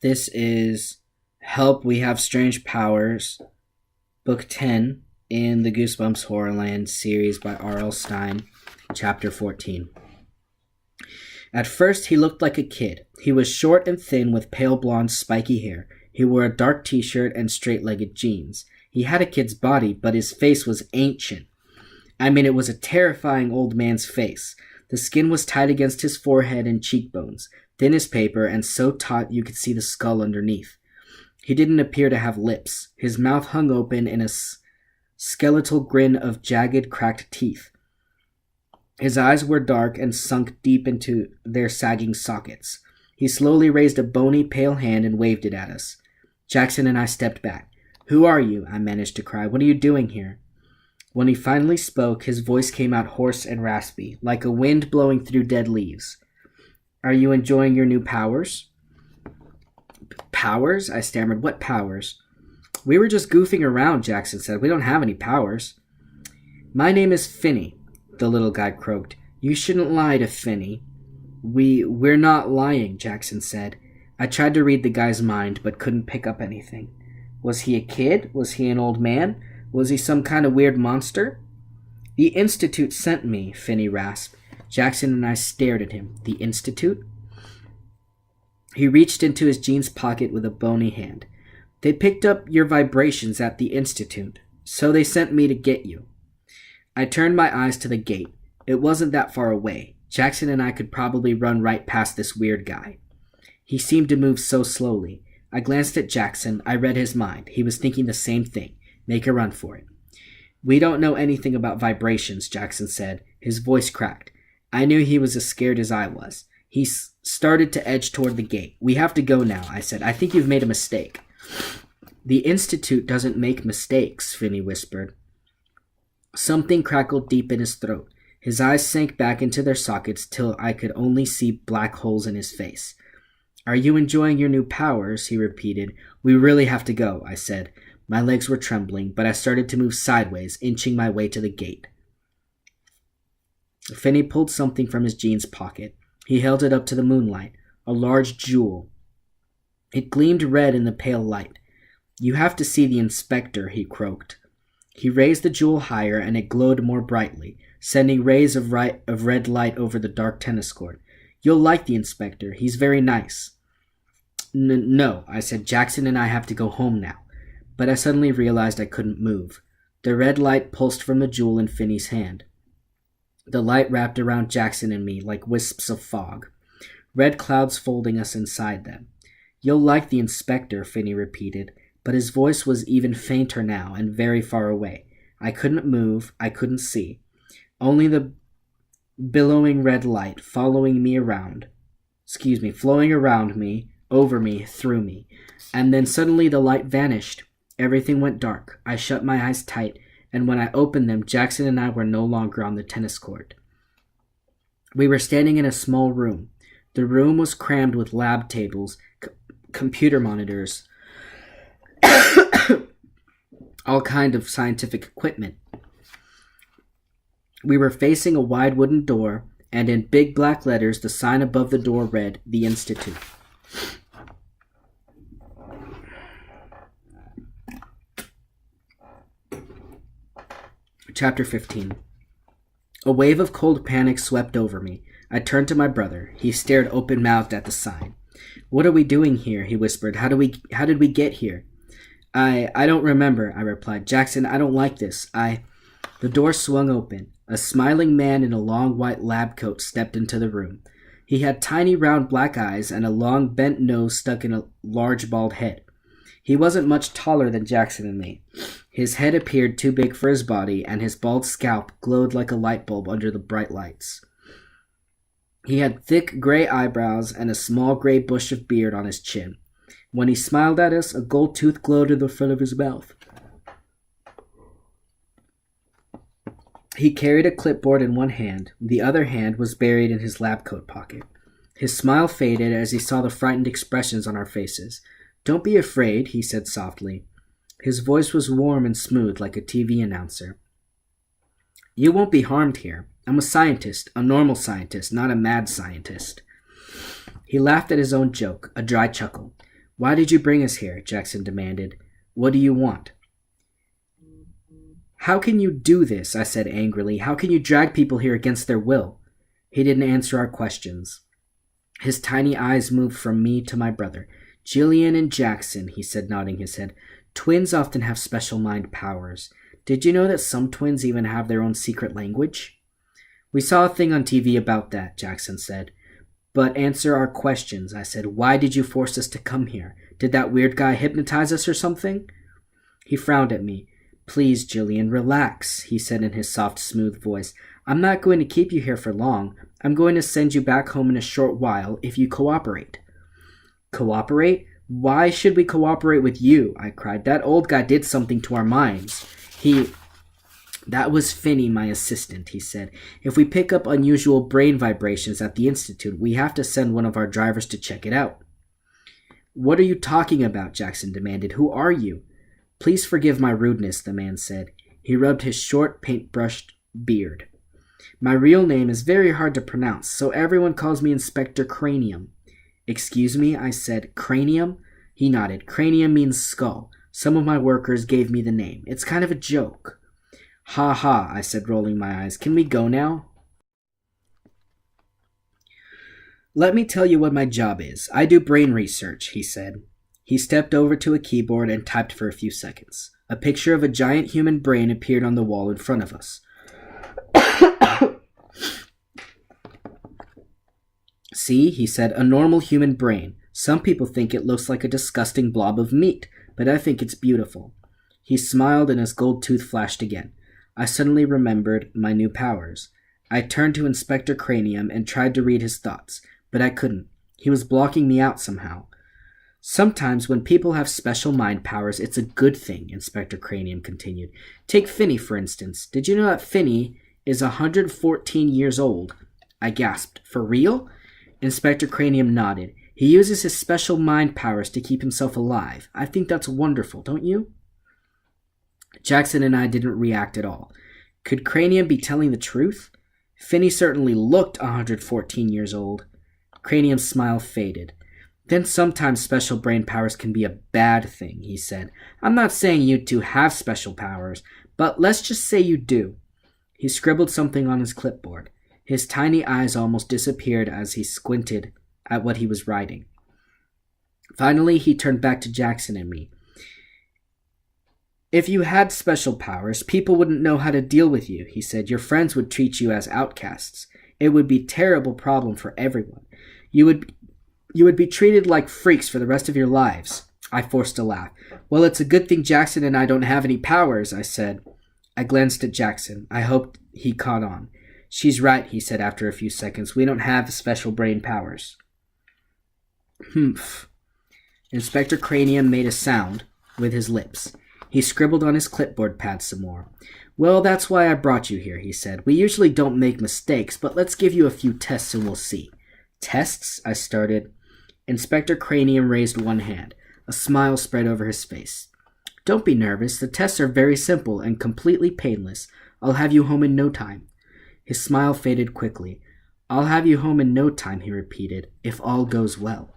This is Help, We Have Strange Powers, Book 10 in the Goosebumps HorrorLand series by RL Stine, Chapter 14. At first, he looked like a kid. He was short and thin with pale blonde spiky hair. He wore a dark t-shirt and straight-legged jeans. He had a kid's body, but his face was ancient. I mean, it was a terrifying old man's face. The skin was tight against his forehead and cheekbones, thin as paper and so taut you could see the skull underneath. He didn't appear to have lips. His mouth hung open in a skeletal grin of jagged, cracked teeth. His eyes were dark and sunk deep into their sagging sockets. He slowly raised a bony, pale hand and waved it at us. Jackson and I stepped back. "Who are you?" I managed to cry. "What are you doing here?" When he finally spoke, his voice came out hoarse and raspy, like a wind blowing through dead leaves. "Are you enjoying your new powers?" "Powers?" I stammered. "What powers?" "We were just goofing around," Jackson said. "We don't have any powers." "My name is Finny," the little guy croaked. "You shouldn't lie to Finny." We're not lying," Jackson said. I tried to read the guy's mind, but couldn't pick up anything. Was he a kid? Was he an old man? Was he some kind of weird monster? "The Institute sent me," Finny rasped. Jackson and I stared at him. "The Institute?" He reached into his jeans pocket with a bony hand. "They picked up your vibrations at the Institute, so they sent me to get you." I turned my eyes to the gate. It wasn't that far away. Jackson and I could probably run right past this weird guy. He seemed to move so slowly. I glanced at Jackson. I read his mind. He was thinking the same thing. Make a run for it. "We don't know anything about vibrations," Jackson said. His voice cracked. I knew he was as scared as I was. He started to edge toward the gate. "We have to go now," I said. "I think you've made a mistake." "The Institute doesn't make mistakes," Finny whispered. Something crackled deep in his throat. His eyes sank back into their sockets till I could only see black holes in his face. "Are you enjoying your new powers?" he repeated. "We really have to go," I said. My legs were trembling, but I started to move sideways, inching my way to the gate. Finny pulled something from his jeans pocket. He held it up to the moonlight, a large jewel. It gleamed red in the pale light. "You have to see the inspector," he croaked. He raised the jewel higher, and it glowed more brightly, sending rays of red light over the dark tennis court. "You'll like the inspector. He's very nice." No," I said. "Jackson and I have to go home now." But I suddenly realized I couldn't move. The red light pulsed from the jewel in Finny's hand. The light wrapped around Jackson and me like wisps of fog, red clouds folding us inside them. "You'll like the inspector," Finny repeated, but his voice was even fainter now and very far away. I couldn't move. I couldn't see. Only the billowing red light flowing around me, over me, through me. And then suddenly the light vanished. Everything went dark. I shut my eyes tight, and when I opened them, Jackson and I were no longer on the tennis court. We were standing in a small room. The room was crammed with lab tables, computer monitors, all kind of scientific equipment. We were facing a wide wooden door, and in big black letters, the sign above the door read, "The Institute." Chapter 15. A wave of cold panic swept over me. I turned to my brother. He stared open-mouthed at the sign. "What are we doing here?" he whispered. How did we get here?" I don't remember," I replied. "Jackson, I don't like this. The door swung open. A smiling man in a long white lab coat stepped into the room. He had tiny round black eyes and a long bent nose stuck in a large bald head. He wasn't much taller than Jackson and me. His head appeared too big for his body, and his bald scalp glowed like a light bulb under the bright lights. He had thick gray eyebrows and a small gray bush of beard on his chin. When he smiled at us, a gold tooth glowed in the front of his mouth. He carried a clipboard in one hand. The other hand was buried in his lab coat pocket. His smile faded as he saw the frightened expressions on our faces. "Don't be afraid," he said softly. His voice was warm and smooth like a TV announcer. "You won't be harmed here. I'm a scientist, a normal scientist, not a mad scientist." He laughed at his own joke, a dry chuckle. Why did you bring us here? Jackson demanded. What do you want? How can you do this? I said angrily. How can you drag people here against their will? He didn't answer our questions. His tiny eyes moved from me to my brother. Jillian and Jackson, he said, nodding his head. Twins often have special mind powers. Did you know that some twins even have their own secret language? We saw a thing on TV about that, Jackson said. But answer our questions, I said. Why did you force us to come here? Did that weird guy hypnotize us or something? He frowned at me. Please, Jillian, relax, he said in his soft, smooth voice. I'm not going to keep you here for long. I'm going to send you back home in a short while if you cooperate. Cooperate? Why should we cooperate with you? I cried. That old guy did something to our minds. That was Finny, my assistant, he said. If we pick up unusual brain vibrations at the Institute, we have to send one of our drivers to check it out. What are you talking about? Jackson demanded. Who are you? Please forgive my rudeness, the man said. He rubbed his short, paint-brushed beard. My real name is very hard to pronounce, so everyone calls me Inspector Cranium. Excuse me, I said. Cranium? He nodded. Cranium means skull. Some of my workers gave me the name. It's kind of a joke. Ha ha, I said, rolling my eyes. Can we go now? Let me tell you what my job is. I do brain research, he said. He stepped over to a keyboard and typed for a few seconds. A picture of a giant human brain appeared on the wall in front of us. See, he said, a normal human brain. Some people think it looks like a disgusting blob of meat, but I think it's beautiful. He smiled and his gold tooth flashed again. I suddenly remembered my new powers. I turned to Inspector Cranium and tried to read his thoughts, but I couldn't. He was blocking me out somehow. Sometimes when people have special mind powers, it's a good thing, Inspector Cranium continued. Take Finny, for instance. Did you know that Finny is 114 years old? I gasped. For real? Inspector Cranium nodded. He uses his special mind powers to keep himself alive. I think that's wonderful, don't you? Jackson and I didn't react at all. Could Cranium be telling the truth? Finny certainly looked 114 years old. Cranium's smile faded. Then sometimes special brain powers can be a bad thing, he said. I'm not saying you two have special powers, but let's just say you do. He scribbled something on his clipboard. His tiny eyes almost disappeared as he squinted at what he was writing. Finally, he turned back to Jackson and me. If you had special powers, people wouldn't know how to deal with you, he said. Your friends would treat you as outcasts. It would be a terrible problem for everyone. You would be treated like freaks for the rest of your lives. I forced a laugh. Well, it's a good thing Jackson and I don't have any powers, I said. I glanced at Jackson. I hoped he caught on. She's right, he said after a few seconds. We don't have special brain powers. Humph. Inspector Cranium made a sound with his lips. He scribbled on his clipboard pad some more. Well, that's why I brought you here, he said. We usually don't make mistakes, but let's give you a few tests and we'll see. Tests? I started. Inspector Cranium raised one hand. A smile spread over his face. Don't be nervous. The tests are very simple and completely painless. I'll have you home in no time. His smile faded quickly. I'll have you home in no time, he repeated, if all goes well.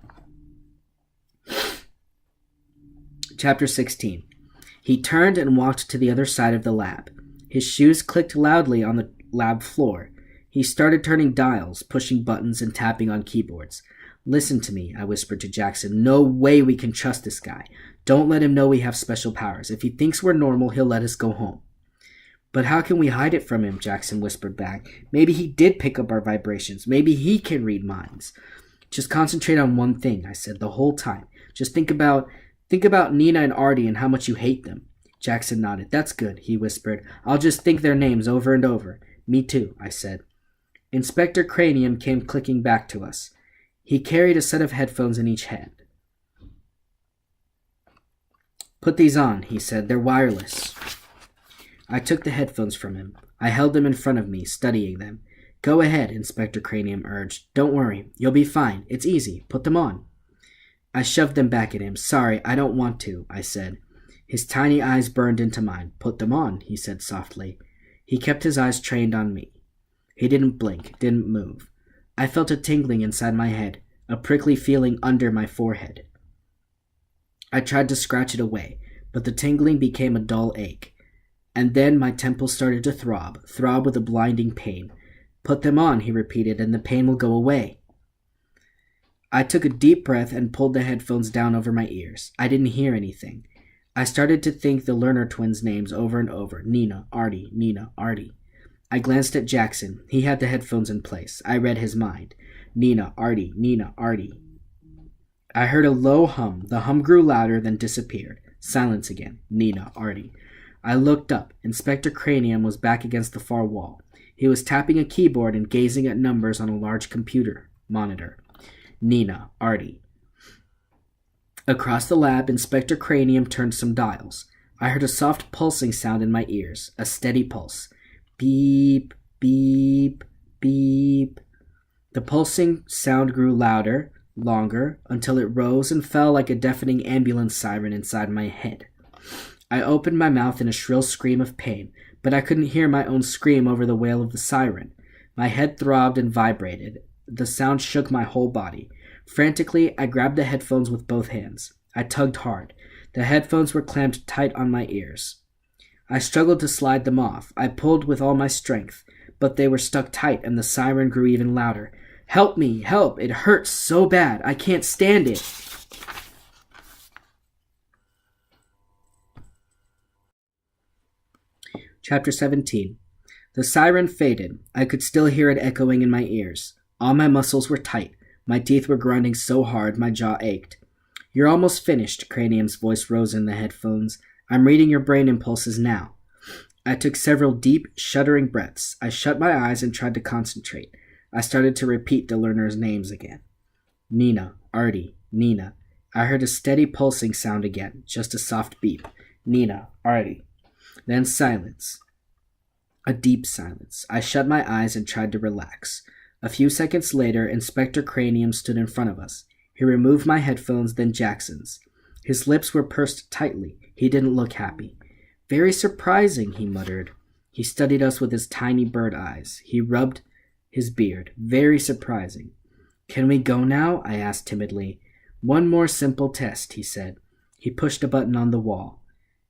Chapter 16. He turned and walked to the other side of the lab. His shoes clicked loudly on the lab floor. He started turning dials, pushing buttons, and tapping on keyboards. Listen to me, I whispered to Jackson. No way we can trust this guy. Don't let him know we have special powers. If he thinks we're normal, he'll let us go home. But how can we hide it from him? Jackson whispered back. Maybe he did pick up our vibrations. Maybe he can read minds. Just concentrate on one thing, I said, the whole time. Just think about Nina and Artie and how much you hate them. Jackson nodded. That's good, he whispered. I'll just think their names over and over. Me too, I said. Inspector Cranium came clicking back to us. He carried a set of headphones in each hand. Put these on, he said. They're wireless. I took the headphones from him. I held them in front of me, studying them. Go ahead, Inspector Cranium urged. Don't worry. You'll be fine. It's easy. Put them on. I shoved them back at him. Sorry, I don't want to, I said. His tiny eyes burned into mine. Put them on, he said softly. He kept his eyes trained on me. He didn't blink, didn't move. I felt a tingling inside my head, a prickly feeling under my forehead. I tried to scratch it away, but the tingling became a dull ache. And then my temples started to throb with a blinding pain. Put them on, he repeated, and the pain will go away. I took a deep breath and pulled the headphones down over my ears. I didn't hear anything. I started to think the Lerner twins' names over and over. Nina, Artie, Nina, Artie. I glanced at Jackson. He had the headphones in place. I read his mind. Nina, Artie, Nina, Artie. I heard a low hum. The hum grew louder, then disappeared. Silence again. Nina, Artie. I looked up. Inspector Cranium was back against the far wall. He was tapping a keyboard and gazing at numbers on a large computer monitor. Nina, Artie. Across the lab, Inspector Cranium turned some dials. I heard a soft pulsing sound in my ears, a steady pulse. Beep, beep, beep. The pulsing sound grew louder, longer, until it rose and fell like a deafening ambulance siren inside my head. I opened my mouth in a shrill scream of pain, but I couldn't hear my own scream over the wail of the siren. My head throbbed and vibrated. The sound shook my whole body. Frantically, I grabbed the headphones with both hands. I tugged hard. The headphones were clamped tight on my ears. I struggled to slide them off. I pulled with all my strength, but they were stuck tight and the siren grew even louder. Help me! Help! It hurts so bad. I can't stand it. Chapter 17. The siren faded. I could still hear it echoing in my ears. All my muscles were tight. My teeth were grinding so hard my jaw ached. You're almost finished, Cranium's voice rose in the headphones. I'm reading your brain impulses now. I took several deep, shuddering breaths. I shut my eyes and tried to concentrate. I started to repeat the learner's names again. Nina, Artie, Nina. I heard a steady pulsing sound again, just a soft beep. Nina, Artie. Then silence. A deep silence. I shut my eyes and tried to relax. A few seconds later, Inspector Cranium stood in front of us. He removed my headphones, then Jackson's. His lips were pursed tightly. He didn't look happy. Very surprising, he muttered. He studied us with his tiny bird eyes. He rubbed his beard. Very surprising. Can we go now? I asked timidly. One more simple test, he said. He pushed a button on the wall.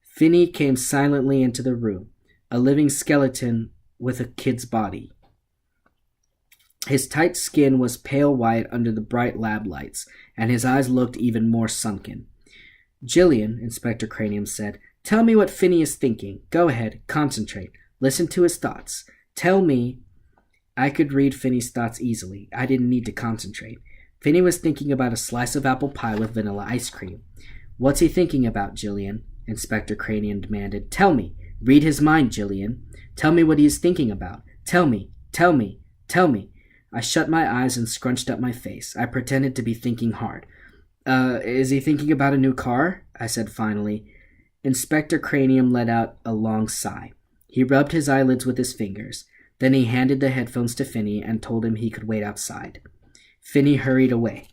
Finny came silently into the room, a living skeleton with a kid's body. His tight skin was pale white under the bright lab lights, and his eyes looked even more sunken. Jillian, Inspector Cranium said, tell me what Finny is thinking. Go ahead, concentrate. Listen to his thoughts. Tell me. I could read Finny's thoughts easily. I didn't need to concentrate. Finny was thinking about a slice of apple pie with vanilla ice cream. What's he thinking about, Jillian? Inspector Cranium demanded. Tell me. Read his mind, Jillian. Tell me what he is thinking about. Tell me. Tell me. Tell me. I shut my eyes and scrunched up my face. I pretended to be thinking hard. Is he thinking about a new car? I said finally. Inspector Cranium let out a long sigh. He rubbed his eyelids with his fingers. Then he handed the headphones to Finny and told him he could wait outside. Finny hurried away.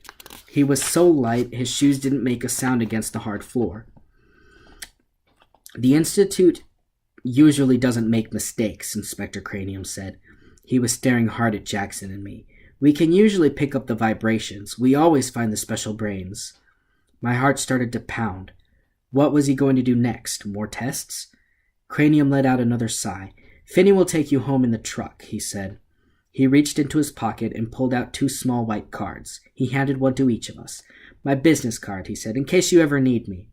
He was so light, his shoes didn't make a sound against the hard floor. The Institute usually doesn't make mistakes, Inspector Cranium said. He was staring hard at Jackson and me. We can usually pick up the vibrations. We always find the special brains. My heart started to pound. What was he going to do next? More tests? Cranium let out another sigh. Finny will take you home in the truck, he said. He reached into his pocket and pulled out 2 small white cards. He handed one to each of us. My business card, he said, in case you ever need me.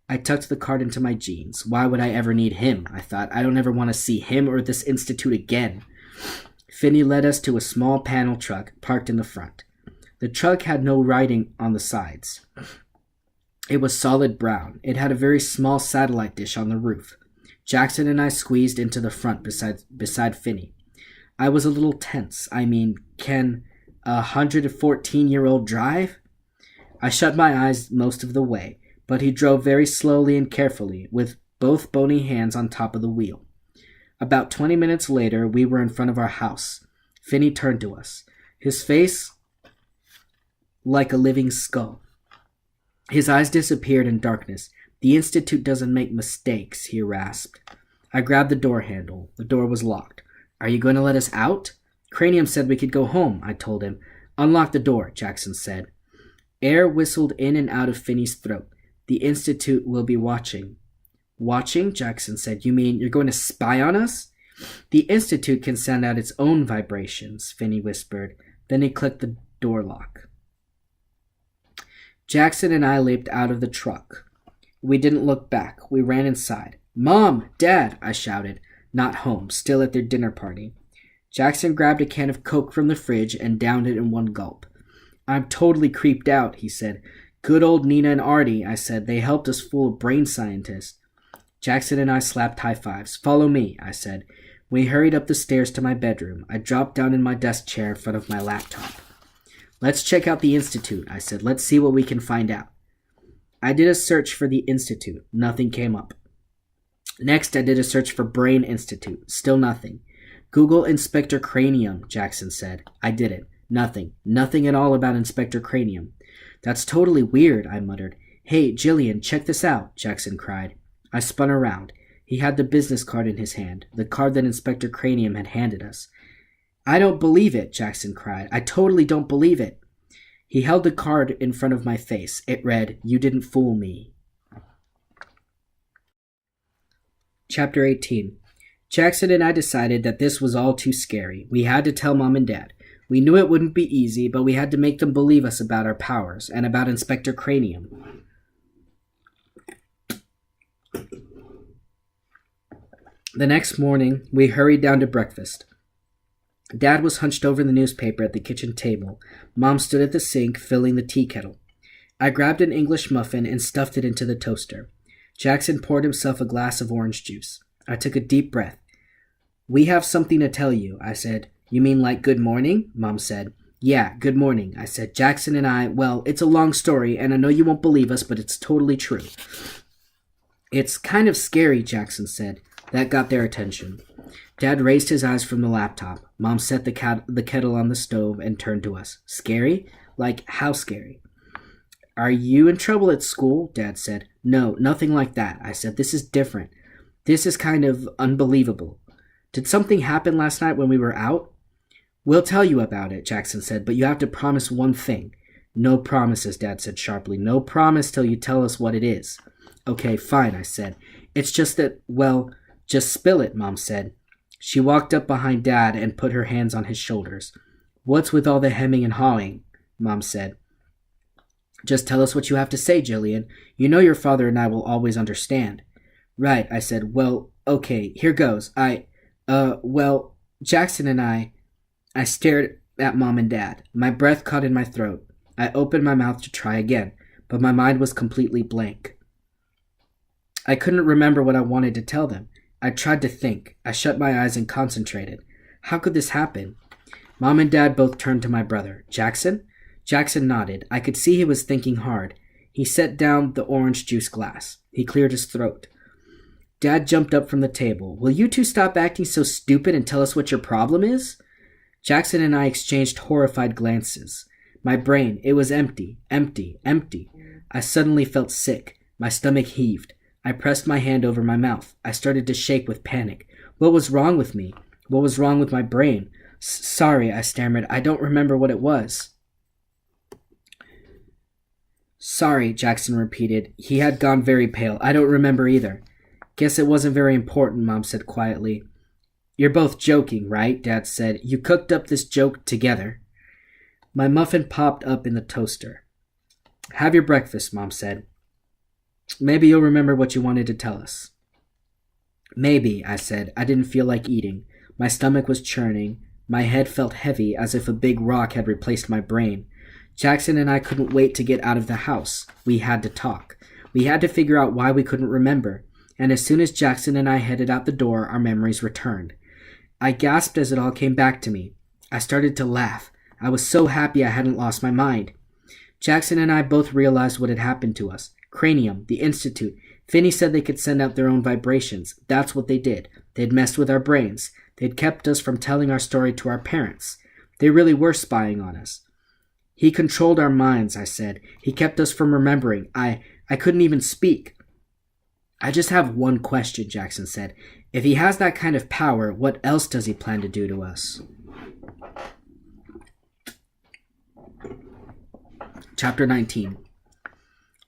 I tucked the card into my jeans. Why would I ever need him? I thought. I don't ever want to see him or this institute again. Finny led us to a small panel truck parked in the front. The truck had no writing on the sides. It was solid brown. It had a very small satellite dish on the roof. Jackson and I squeezed into the front beside Finny. I was a little tense. I mean, can a 114-year-old drive? I shut my eyes most of the way, but he drove very slowly and carefully, with both bony hands on top of the wheel. About 20 minutes later, we were in front of our house. Finny turned to us, his face like a living skull. His eyes disappeared in darkness. The Institute doesn't make mistakes, he rasped. I grabbed the door handle. The door was locked. Are you going to let us out? Cranium said we could go home, I told him. Unlock the door, Jackson said. Air whistled in and out of Finny's throat. The Institute will be watching. Watching? Jackson said. You mean you're going to spy on us? The Institute can send out its own vibrations, Finny whispered. Then he clicked the door lock. Jackson and I leaped out of the truck. We didn't look back. We ran inside. Mom! Dad! I shouted. Not home, still at their dinner party. Jackson grabbed a can of Coke from the fridge and downed it in one gulp. I'm totally creeped out, he said. Good old Nina and Artie, I said. They helped us fool a brain scientist. Jackson and I slapped high fives. Follow me, I said. We hurried up the stairs to my bedroom. I dropped down in my desk chair in front of my laptop. Let's check out the Institute, I said. Let's see what we can find out. I did a search for the Institute. Nothing came up. Next, I did a search for Brain Institute. Still nothing. Google Inspector Cranium, Jackson said. I did it. Nothing. Nothing at all about Inspector Cranium. That's totally weird, I muttered. Hey, Jillian, check this out, Jackson cried. I spun around. He had the business card in his hand, the card that Inspector Cranium had handed us. I don't believe it, Jackson cried. I totally don't believe it. He held the card in front of my face. It read, You didn't fool me. Chapter 18. Jackson and I decided that this was all too scary. We had to tell Mom and Dad. We knew it wouldn't be easy, but we had to make them believe us about our powers and about Inspector Cranium. The next morning, we hurried down to breakfast. Dad was hunched over the newspaper at the kitchen table. Mom stood at the sink, filling the tea kettle. I grabbed an English muffin and stuffed it into the toaster. Jackson poured himself a glass of orange juice. I took a deep breath. We have something to tell you, I said. You mean like good morning? Mom said. Yeah, good morning, I said. Jackson and I, well, it's a long story, and I know you won't believe us, but it's totally true. It's kind of scary, Jackson said. That got their attention. Dad raised his eyes from the laptop. Mom set the kettle on the stove and turned to us. Scary? Like, how scary? Are you in trouble at school? Dad said. No, nothing like that, I said. This is different. This is kind of unbelievable. Did something happen last night when we were out? We'll tell you about it, Jackson said, but you have to promise one thing. No promises, Dad said sharply. No promise till you tell us what it is. Okay, fine, I said. It's just that, well, just spill it, Mom said. She walked up behind Dad and put her hands on his shoulders. What's with all the hemming and hawing? Mom said. Just tell us what you have to say, Jillian. You know your father and I will always understand. Right, I said. Well, okay, here goes. Well, Jackson and I stared at Mom and Dad. My breath caught in my throat. I opened my mouth to try again, but my mind was completely blank. I couldn't remember what I wanted to tell them. I tried to think. I shut my eyes and concentrated. How could this happen? Mom and Dad both turned to my brother. Jackson? Jackson nodded. I could see he was thinking hard. He set down the orange juice glass. He cleared his throat. Dad jumped up from the table. Will you two stop acting so stupid and tell us what your problem is? Jackson and I exchanged horrified glances. My brain, it was empty, empty, empty. I suddenly felt sick. My stomach heaved. I pressed my hand over my mouth. I started to shake with panic. What was wrong with me? What was wrong with my brain? Sorry, I stammered. I don't remember what it was. Sorry, Jackson repeated. He had gone very pale. I don't remember either. Guess it wasn't very important, Mom said quietly. You're both joking, right? Dad said. You cooked up this joke together. My muffin popped up in the toaster. Have your breakfast, Mom said. Maybe you'll remember what you wanted to tell us. Maybe, I said. I didn't feel like eating. My stomach was churning. My head felt heavy, as if a big rock had replaced my brain. Jackson and I couldn't wait to get out of the house. We had to talk. We had to figure out why we couldn't remember. And as soon as Jackson and I headed out the door, our memories returned. I gasped as it all came back to me. I started to laugh. I was so happy I hadn't lost my mind. Jackson and I both realized what had happened to us. Cranium, the Institute. Finny said they could send out their own vibrations. That's what they did. They'd messed with our brains. They'd kept us from telling our story to our parents. They really were spying on us. He controlled our minds, I said. He kept us from remembering. I couldn't even speak. I just have one question, Jackson said. If he has that kind of power, what else does he plan to do to us? Chapter 19.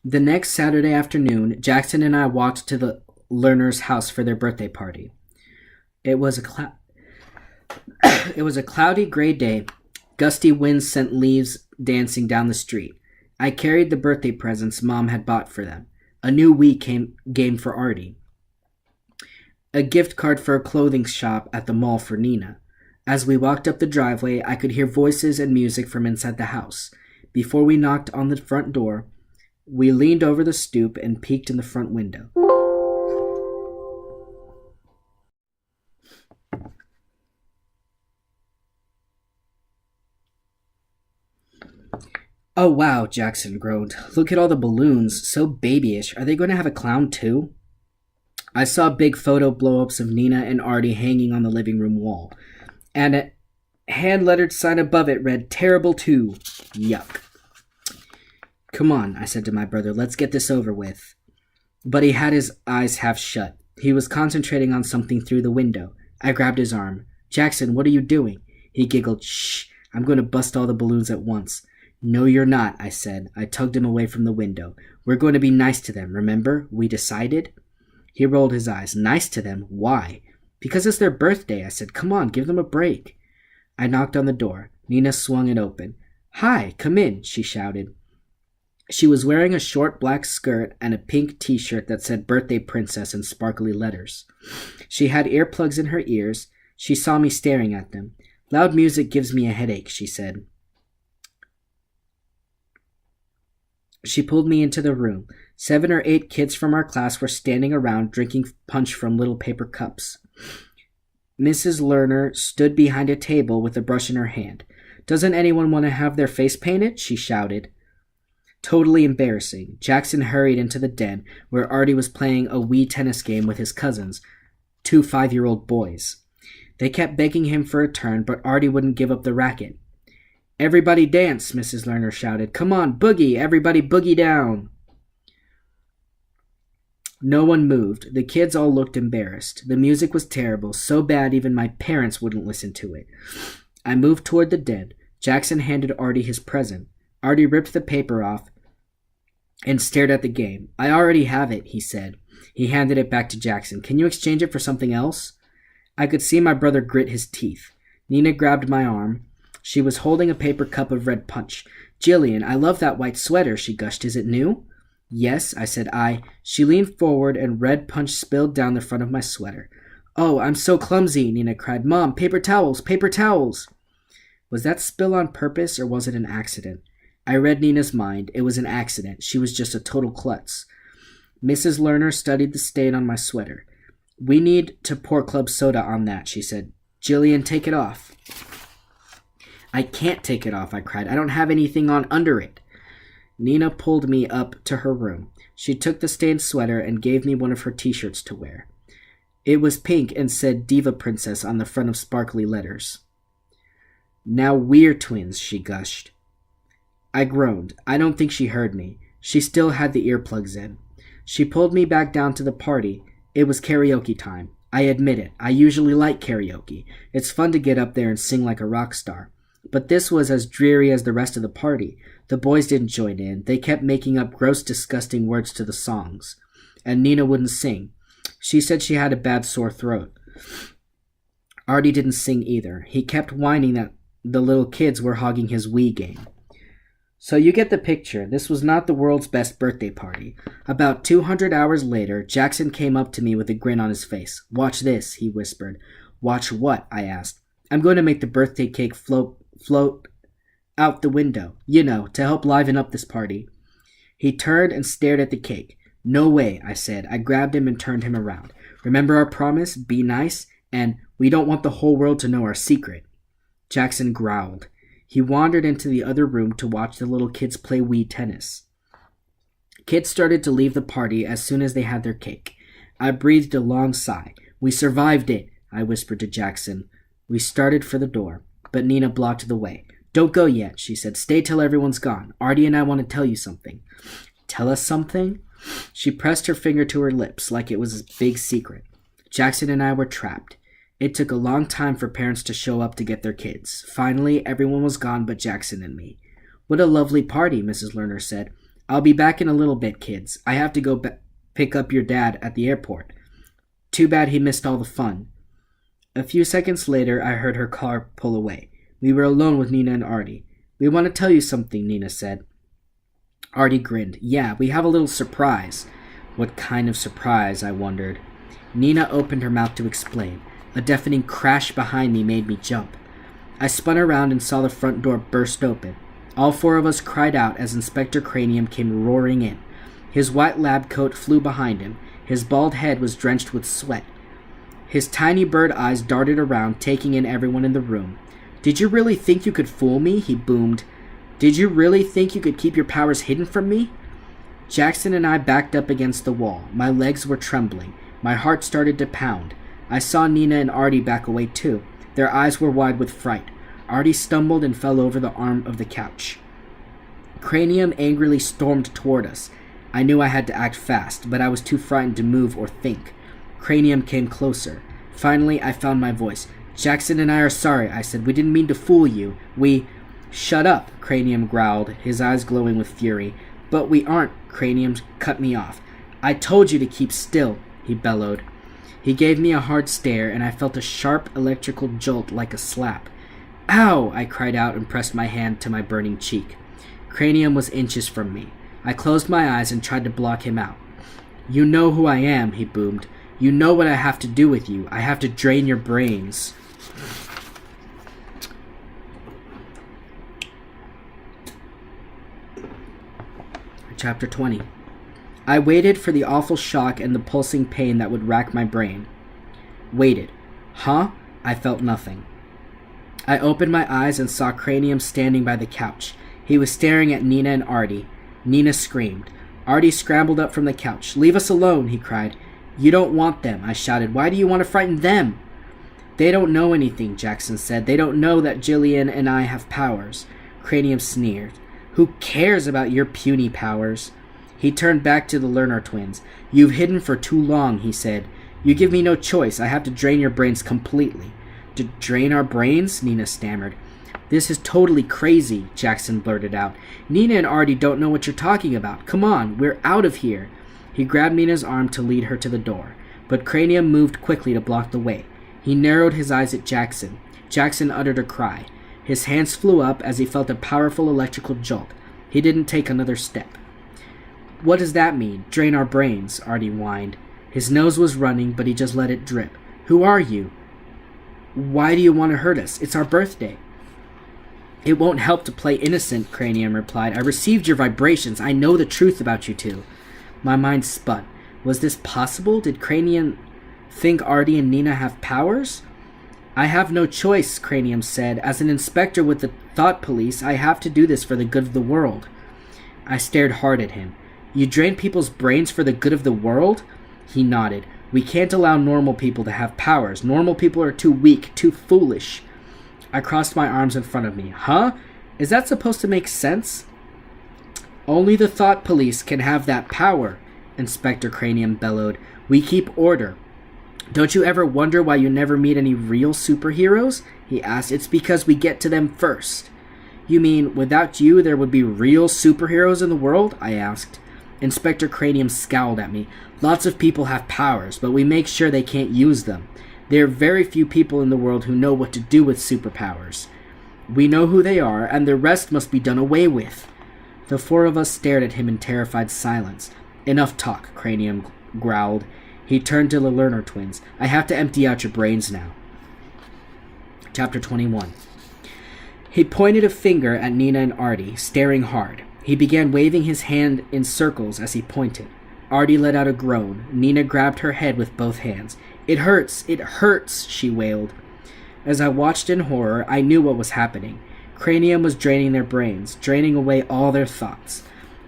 The next Saturday afternoon, Jackson and I walked to the Lerner's house for their birthday party. It was a it was a cloudy gray day. Gusty winds sent leaves dancing down the street. I carried the birthday presents Mom had bought for them. A new Wii game for Artie. A gift card for a clothing shop at the mall for Nina. As we walked up the driveway, I could hear voices and music from inside the house. Before we knocked on the front door, we leaned over the stoop and peeked in the front window. Oh wow, Jackson groaned. Look at all the balloons, so babyish. Are they going to have a clown too? I saw big photo blow-ups of Nina and Artie hanging on the living room wall, and a hand-lettered sign above it read, Terrible 2. Yuck. Come on, I said to my brother, let's get this over with. But he had his eyes half shut. He was concentrating on something through the window. I grabbed his arm. Jackson, what are you doing? He giggled. Shh, I'm going to bust all the balloons at once. No, you're not, I said. I tugged him away from the window. We're going to be nice to them, remember? We decided? He rolled his eyes. Nice to them? Why? Because it's their birthday, I said. Come on, give them a break. I knocked on the door. Nina swung it open. Hi, come in, she shouted. She was wearing a short black skirt and a pink t-shirt that said Birthday Princess in sparkly letters. She had earplugs in her ears. She saw me staring at them. Loud music gives me a headache, she said. She pulled me into the room. 7 or 8 kids from our class were standing around drinking punch from little paper cups. Mrs. Lerner stood behind a table with a brush in her hand. Doesn't anyone want to have their face painted? She shouted. Totally embarrassing. Jackson hurried into the den where Artie was playing a Wii tennis game with his cousins, 2 5-year-old boys. They kept begging him for a turn, but Artie wouldn't give up the racket. Everybody dance, Mrs. Lerner shouted. Come on, boogie, everybody boogie down. No one moved. The kids all looked embarrassed. The music was terrible, so bad even my parents wouldn't listen to it. I moved toward the den. Jackson handed Artie his present. Artie ripped the paper off and stared at the game. I already have it, he said. He handed it back to Jackson. Can you exchange it for something else? I could see my brother grit his teeth. Nina grabbed my arm. She was holding a paper cup of red punch. Jillian, I love that white sweater, she gushed. Is it new? Yes, I said. She leaned forward and red punch spilled down the front of my sweater. Oh, I'm so clumsy, Nina cried. Mom, paper towels, paper towels. Was that spill on purpose or was it an accident? I read Nina's mind. It was an accident. She was just a total klutz. Mrs. Lerner studied the stain on my sweater. We need to pour club soda on that, she said. Jillian, take it off. I can't take it off, I cried. I don't have anything on under it. Nina pulled me up to her room. She took the stained sweater and gave me one of her t-shirts to wear. It was pink and said Diva Princess on the front of sparkly letters. Now we're twins, she gushed. I groaned. I don't think she heard me. She still had the earplugs in. She pulled me back down to the party. It was karaoke time. I admit it. I usually like karaoke. It's fun to get up there and sing like a rock star. But this was as dreary as the rest of the party. The boys didn't join in. They kept making up gross, disgusting words to the songs. And Nina wouldn't sing. She said she had a bad sore throat. Artie didn't sing either. He kept whining that the little kids were hogging his Wii game. So you get the picture. This was not the world's best birthday party. About 200 hours later, Jackson came up to me with a grin on his face. Watch this, he whispered. Watch what? I asked. I'm going to make the birthday cake float out the window, to help liven up this party. He turned and stared at the cake. No way, I said. I grabbed him and turned him around. Remember our promise? Be nice, and we don't want the whole world to know our secret. Jackson growled. He wandered into the other room to watch the little kids play Wii tennis. Kids started to leave the party as soon as they had their cake. I breathed a long sigh. We survived it, I whispered to Jackson. We started for the door, but Nina blocked the way. Don't go yet, she said. Stay till everyone's gone. Artie and I want to tell you something. Tell us something? She pressed her finger to her lips like it was a big secret. Jackson and I were trapped. It took a long time for parents to show up to get their kids. Finally, everyone was gone but Jackson and me. What a lovely party, Mrs. Lerner said. I'll be back in a little bit, kids. I have to go pick up your dad at the airport. Too bad he missed all the fun. A few seconds later, I heard her car pull away. We were alone with Nina and Artie. We want to tell you something, Nina said. Artie grinned. Yeah, we have a little surprise. What kind of surprise, I wondered. Nina opened her mouth to explain. A deafening crash behind me made me jump. I spun around and saw the front door burst open. All four of us cried out as Inspector Cranium came roaring in. His white lab coat flew behind him. His bald head was drenched with sweat. His tiny bird eyes darted around, taking in everyone in the room. Did you really think you could fool me? He boomed. Did you really think you could keep your powers hidden from me? Jackson and I backed up against the wall. My legs were trembling. My heart started to pound. I saw Nina and Artie back away too. Their eyes were wide with fright. Artie stumbled and fell over the arm of the couch. Cranium angrily stormed toward us. I knew I had to act fast, but I was too frightened to move or think. Cranium came closer. Finally, I found my voice. Jackson and I are sorry, I said. We didn't mean to fool you. We... Shut up, Cranium growled, his eyes glowing with fury. But we aren't, Cranium cut me off. I told you to keep still, he bellowed. He gave me a hard stare, and I felt a sharp electrical jolt like a slap. Ow! I cried out and pressed my hand to my burning cheek. Cranium was inches from me. I closed my eyes and tried to block him out. You know who I am, he boomed. You know what I have to do with you. I have to drain your brains. Chapter 20. I waited for the awful shock and the pulsing pain that would rack my brain. Waited. Huh? I felt nothing. I opened my eyes and saw Cranium standing by the couch. He was staring at Nina and Artie. Nina screamed. Artie scrambled up from the couch. Leave us alone, he cried. You don't want them, I shouted. Why do you want to frighten them? They don't know anything, Jackson said. They don't know that Jillian and I have powers. Cranium sneered. Who cares about your puny powers? He turned back to the Lerner twins. You've hidden for too long, he said. You give me no choice. I have to drain your brains completely. To drain our brains? Nina stammered. This is totally crazy, Jackson blurted out. Nina and Artie don't know what you're talking about. Come on, we're out of here. He grabbed Nina's arm to lead her to the door, but Cranium moved quickly to block the way. He narrowed his eyes at Jackson. Jackson uttered a cry. His hands flew up as he felt a powerful electrical jolt. He didn't take another step. What does that mean? Drain our brains, Artie whined. His nose was running, but he just let it drip. Who are you? Why do you want to hurt us? It's our birthday. It won't help to play innocent, Cranium replied. I received your vibrations. I know the truth about you two. My mind spun. Was this possible? Did Cranium think Artie and Nina have powers? I have no choice, Cranium said. As an inspector with the Thought Police, I have to do this for the good of the world. I stared hard at him. You drain people's brains for the good of the world? He nodded. We can't allow normal people to have powers. Normal people are too weak, too foolish. I crossed my arms in front of me. Huh? Is that supposed to make sense? Only the Thought Police can have that power, Inspector Cranium bellowed. We keep order. Don't you ever wonder why you never meet any real superheroes? He asked. It's because we get to them first. You mean, without you there would be real superheroes in the world? I asked. Inspector Cranium scowled at me. Lots of people have powers, but we make sure they can't use them. There are very few people in the world who know what to do with superpowers. We know who they are, and the rest must be done away with. The four of us stared at him in terrified silence. Enough talk, Cranium growled. He turned to the Lerner twins. I have to empty out your brains now. Chapter 21. He pointed a finger at Nina and Artie, staring hard. He began waving his hand in circles as he pointed. Artie let out a groan. Nina grabbed her head with both hands. It hurts, she wailed. As I watched in horror, I knew what was happening. Cranium was draining their brains, draining away all their thoughts.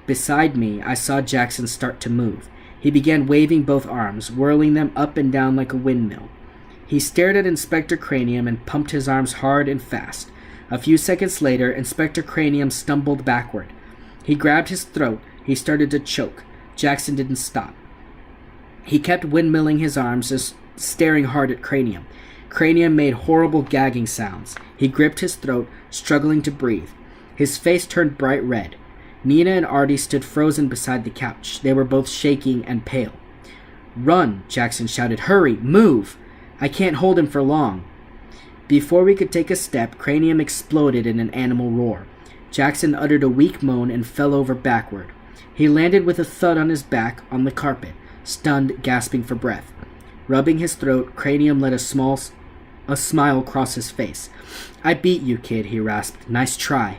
Beside me, I saw Jackson start to move. He began waving both arms, whirling them up and down like a windmill. He stared at Inspector Cranium and pumped his arms hard and fast. A few seconds later, Inspector Cranium stumbled backward. He grabbed his throat. He started to choke. Jackson didn't stop. He kept windmilling his arms, just staring hard at Cranium. Cranium made horrible gagging sounds. He gripped his throat, struggling to breathe. His face turned bright red. Nina and Artie stood frozen beside the couch. They were both shaking and pale. "Run," Jackson shouted. "Hurry, move! I can't hold him for long." Before we could take a step, Cranium exploded in an animal roar. Jackson uttered a weak moan and fell over backward. He landed with a thud on his back on the carpet, stunned, gasping for breath. Rubbing his throat, Cranium let a smile cross his face. "I beat you, kid," he rasped. "Nice try."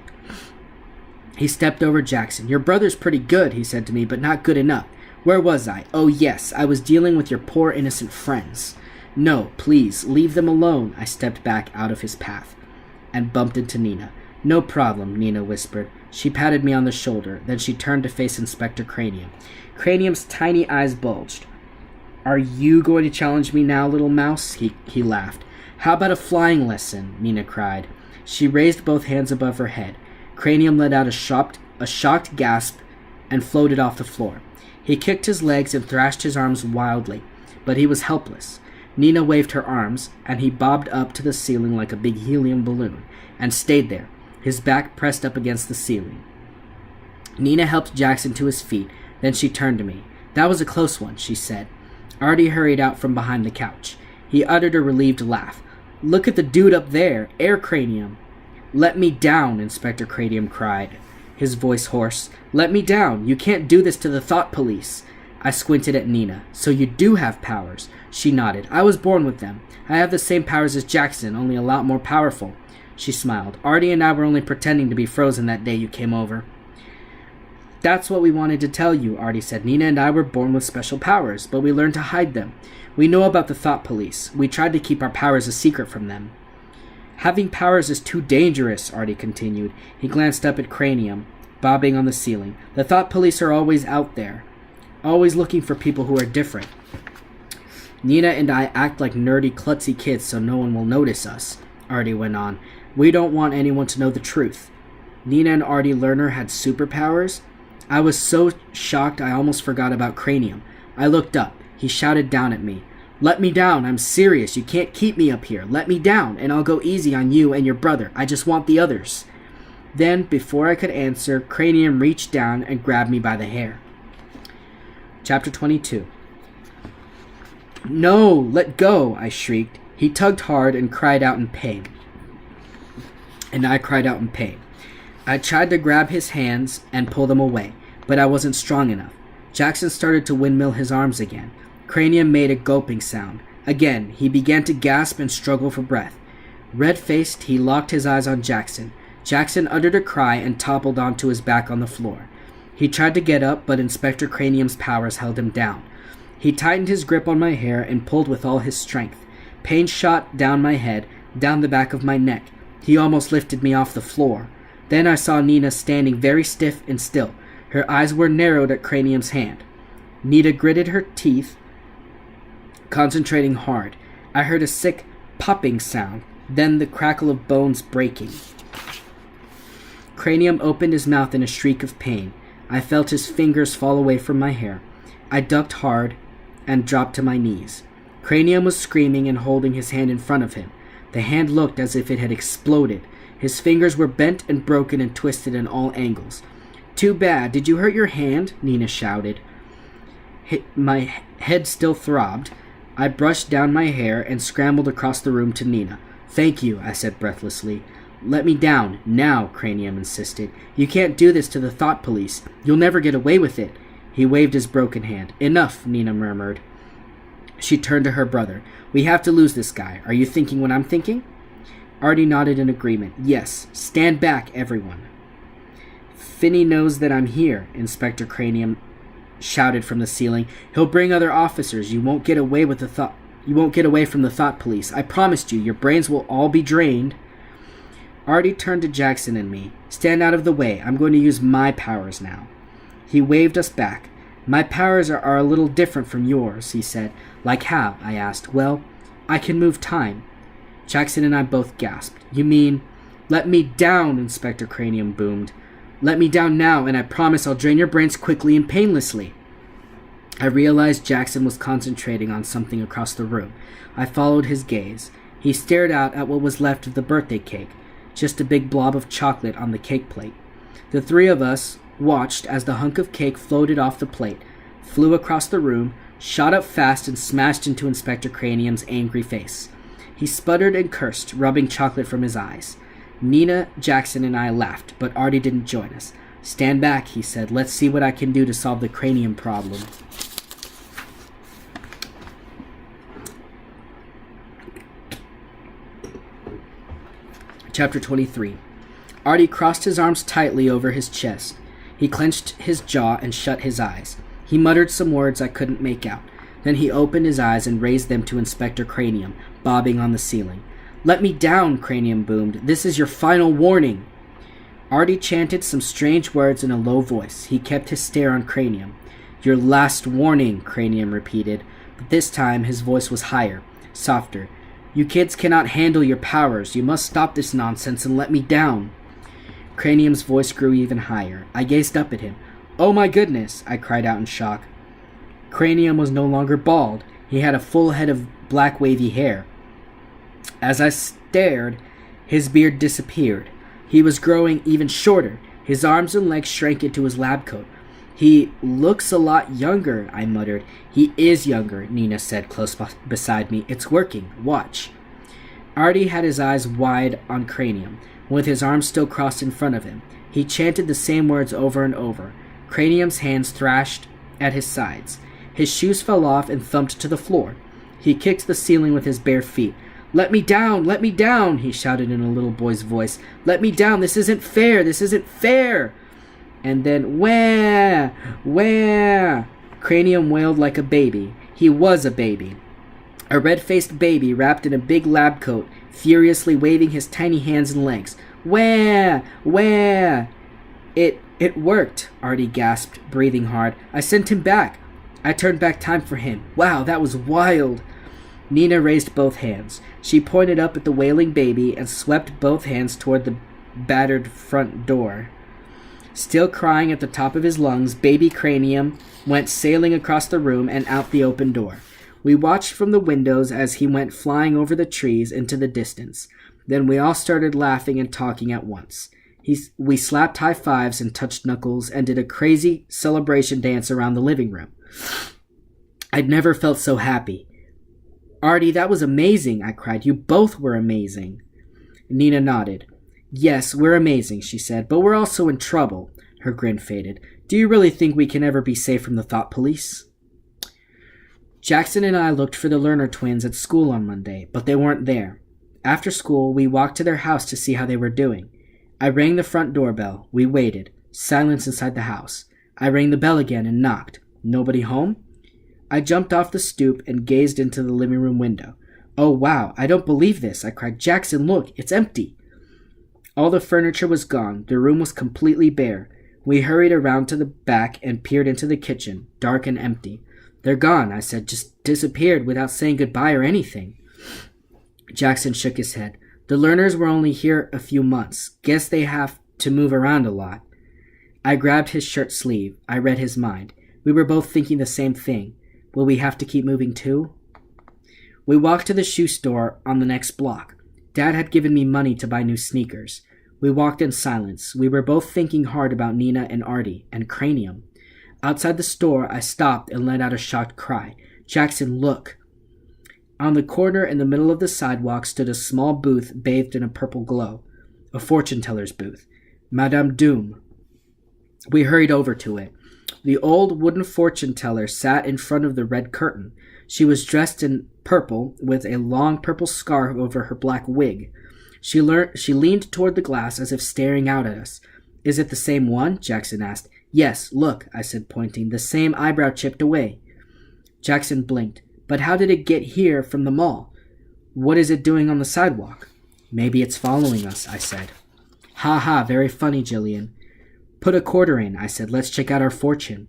He stepped over Jackson. "Your brother's pretty good," he said to me, "but not good enough. Where was I? Oh, yes, I was dealing with your poor innocent friends." "No, please, leave them alone." I stepped back out of his path and bumped into Nina. "No problem," Nina whispered. She patted me on the shoulder. Then she turned to face Inspector Cranium. Cranium's tiny eyes bulged. "Are you going to challenge me now, little mouse?" He laughed. "How about a flying lesson?" Nina cried. She raised both hands above her head. Cranium let out a shocked gasp and floated off the floor. He kicked his legs and thrashed his arms wildly, but he was helpless. Nina waved her arms, and he bobbed up to the ceiling like a big helium balloon, and stayed there, his back pressed up against the ceiling. Nina helped Jackson to his feet, then she turned to me. "That was a close one," she said. Artie hurried out from behind the couch. He uttered a relieved laugh. "Look at the dude up there, Air Cranium." "Let me down," Inspector Cranium cried, his voice hoarse. "Let me down. You can't do this to the Thought Police." I squinted at Nina. "So you do have powers?" She nodded. "I was born with them. I have the same powers as Jackson, only a lot more powerful." She smiled. "Artie and I were only pretending to be frozen that day you came over." "That's what we wanted to tell you," Artie said. "Nina and I were born with special powers, but we learned to hide them. We know about the Thought Police. We tried to keep our powers a secret from them." "Having powers is too dangerous," Artie continued. He glanced up at Cranium, bobbing on the ceiling. "The Thought Police are always out there, always looking for people who are different. Nina and I act like nerdy, klutzy kids so no one will notice us," Artie went on. "We don't want anyone to know the truth." Nina and Artie Lerner had superpowers? I was so shocked I almost forgot about Cranium. I looked up. He shouted down at me. "Let me down. I'm serious. You can't keep me up here. Let me down, and I'll go easy on you and your brother. I just want the others." Then, before I could answer, Cranium reached down and grabbed me by the hair. Chapter 22. "No, let go," I shrieked. He tugged hard and cried out in pain. And I cried out in pain. I tried to grab his hands and pull them away, but I wasn't strong enough. Jackson started to windmill his arms again. Cranium made a gulping sound. Again, he began to gasp and struggle for breath. Red-faced, he locked his eyes on Jackson. Jackson uttered a cry and toppled onto his back on the floor. He tried to get up, but Inspector Cranium's powers held him down. He tightened his grip on my hair and pulled with all his strength. Pain shot down my head, down the back of my neck. He almost lifted me off the floor. Then I saw Nina standing very stiff and still. Her eyes were narrowed at Cranium's hand. Nina gritted her teeth, concentrating hard. I heard a sick popping sound, then the crackle of bones breaking. Cranium opened his mouth in a shriek of pain. I felt his fingers fall away from my hair. I ducked hard and dropped to my knees. Cranium was screaming and holding his hand in front of him. The hand looked as if it had exploded. His fingers were bent and broken and twisted in all angles. "Too bad. Did you hurt your hand?" Nina shouted. My head still throbbed. I brushed down my hair and scrambled across the room to Nina. "Thank you," I said breathlessly. "Let me down, now," Cranium insisted. "You can't do this to the Thought Police. You'll never get away with it." He waved his broken hand. "Enough," Nina murmured. She turned to her brother. "We have to lose this guy. Are you thinking what I'm thinking?" Artie nodded in agreement. "Yes. Stand back, everyone." "Finny knows that I'm here," Inspector Cranium shouted from the ceiling. "He'll bring other officers. You won't get away from the Thought Police. I promised you. Your brains will all be drained." Artie turned to Jackson and me. "Stand out of the way. I'm going to use my powers now." He waved us back. "My powers are a little different from yours," he said. "Like how?" I asked. "Well, I can move time." Jackson and I both gasped. "You mean—" "Let me down," Inspector Cranium boomed. "Let me down now, and I promise I'll drain your brains quickly and painlessly." I realized Jackson was concentrating on something across the room. I followed his gaze. He stared out at what was left of the birthday cake, just a big blob of chocolate on the cake plate. The three of us watched as the hunk of cake floated off the plate, flew across the room, shot up fast, and smashed into Inspector Cranium's angry face. He sputtered and cursed, rubbing chocolate from his eyes. Nina, Jackson, and I laughed, but Artie didn't join us. "Stand back," he said. "Let's see what I can do to solve the Cranium problem." Chapter 23. Artie crossed his arms tightly over his chest. He clenched his jaw and shut his eyes. He muttered some words I couldn't make out. Then he opened his eyes and raised them to Inspector Cranium, bobbing on the ceiling. "Let me down," Cranium boomed. "This is your final warning." Artie chanted some strange words in a low voice. He kept his stare on Cranium. "Your last warning," Cranium repeated, but this time his voice was higher, softer. "You kids cannot handle your powers. You must stop this nonsense and let me down." Cranium's voice grew even higher. I gazed up at him. "Oh my goodness," I cried out in shock. Cranium was no longer bald. He had a full head of black wavy hair. As I stared, his beard disappeared. He was growing even shorter. His arms and legs shrank into his lab coat. "He looks a lot younger," I muttered. "He is younger," Nina said close beside me. "It's working. Watch." Artie had his eyes wide on Cranium, with his arms still crossed in front of him. He chanted the same words over and over. Cranium's hands thrashed at his sides. His shoes fell off and thumped to the floor. He kicked the ceiling with his bare feet. "Let me down! Let me down!" he shouted in a little boy's voice. "Let me down! This isn't fair! This isn't fair!" And then, wah! Wah! Cranium wailed like a baby. He was a baby. A red-faced baby wrapped in a big lab coat, furiously waving his tiny hands and legs. "Wah! Wah!" It worked, Artie gasped, breathing hard. "I sent him back. I turned back time for him. Wow, that was wild." Nina raised both hands. She pointed up at the wailing baby and swept both hands toward the battered front door. Still crying at the top of his lungs, baby Cranium went sailing across the room and out the open door. We watched from the windows as he went flying over the trees into the distance. Then we all started laughing and talking at once. We slapped high fives and touched knuckles and did a crazy celebration dance around the living room. I'd never felt so happy. "Artie, that was amazing," I cried. "You both were amazing." Nina nodded. "Yes, we're amazing," she said, "but we're also in trouble." Her grin faded. "Do you really think we can ever be safe from the thought police?" Jackson and I looked for the Lerner twins at school on Monday, but they weren't there. After school, we walked to their house to see how they were doing. I rang the front doorbell. We waited. Silence inside the house. I rang the bell again and knocked. Nobody home? I jumped off the stoop and gazed into the living room window. "Oh, wow, I don't believe this," I cried. "Jackson, look, it's empty." All the furniture was gone. The room was completely bare. We hurried around to the back and peered into the kitchen, dark and empty. "They're gone," I said, "just disappeared without saying goodbye or anything." Jackson shook his head. "The Lerners were only here a few months. Guess they have to move around a lot." I grabbed his shirt sleeve. I read his mind. We were both thinking the same thing. Will we have to keep moving too? We walked to the shoe store on the next block. Dad had given me money to buy new sneakers. We walked in silence. We were both thinking hard about Nina and Artie and Cranium. Outside the store, I stopped and let out a shocked cry. "Jackson, look!" On the corner in the middle of the sidewalk stood a small booth bathed in a purple glow. A fortune-teller's booth. Madame Doom. We hurried over to it. The old wooden fortune-teller sat in front of the red curtain. She was dressed in purple, with a long purple scarf over her black wig. She leaned toward the glass as if staring out at us. "Is it the same one?" Jackson asked. "Yes, look," I said, pointing. "The same eyebrow chipped away." Jackson blinked. "But how did it get here from the mall? What is it doing on the sidewalk?" "Maybe it's following us," I said. "Ha ha, very funny, Jillian." "Put a quarter in," I said. "Let's check out our fortune."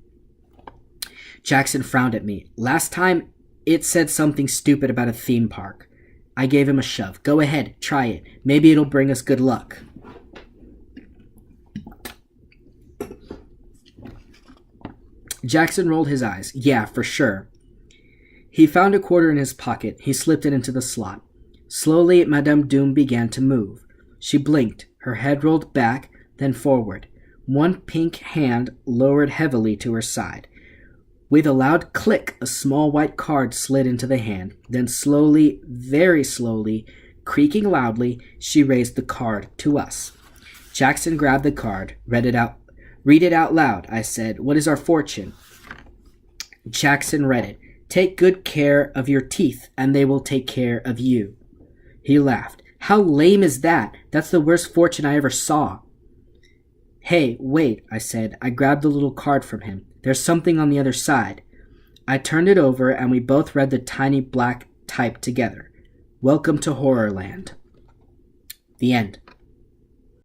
Jackson frowned at me. "Last time, it said something stupid about a theme park." I gave him a shove. "Go ahead, try it. Maybe it'll bring us good luck." Jackson rolled his eyes. "Yeah, for sure." He found a quarter in his pocket. He slipped it into the slot. Slowly, Madame Doom began to move. She blinked. Her head rolled back, then forward. One pink hand lowered heavily to her side. With a loud click, a small white card slid into the hand. Then slowly, very slowly, creaking loudly, she raised the card to us. Jackson grabbed the card, read it out. Read it out loud, I said. What is our fortune? Jackson read it. Take good care of your teeth, and they will take care of you. He laughed. How lame is that? That's the worst fortune I ever saw. Hey, wait, I said. I grabbed the little card from him. There's something on the other side. I turned it over, and we both read the tiny black type together. Welcome to Horrorland. The end.